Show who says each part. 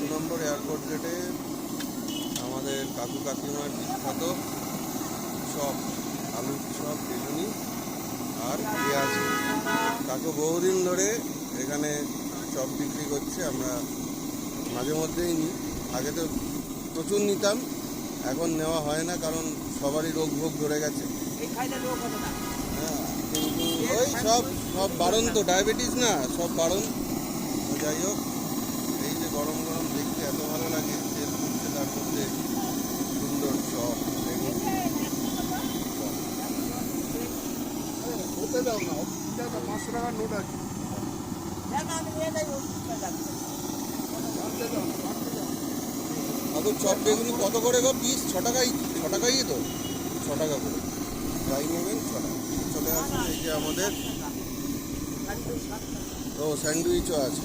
Speaker 1: 2 নম্বর airport গেটে আমাদের কাকু কাকিমার বিখ্যাত চপ, আলুর চপ, বেগুনি আর পেঁয়াজ। কাকু বহুদিন ধরে এখানে চপ বিক্রি করছে। আমরা মাঝে মধ্যেই নিই। আগে তো প্রচুর নিতাম, এখন নেওয়া হয় না, কারণ সবারই রোগ ভোগ ধরে গেছে। হ্যাঁ, কিন্তু ওই সব বারণ তো, ডায়াবেটিস না, সব বারণ। তো যাই হোক, এই যে গরম গরম দেখতে এত ভালো লাগে, তেল ফুটছে, তার মধ্যে সুন্দর চপ, বেগুন।
Speaker 2: হতে দাও না, 500 টাকার নোট আছে।
Speaker 1: এখন চপ বেগুনি কত করে গো পিস? 6 টাকাই, 6 টাকাই তো, 6 টাকা করে যাই নেবেন 6 টাকা। চলে আসুন, এই যে আমাদের স্যান্ডউইচও আছে।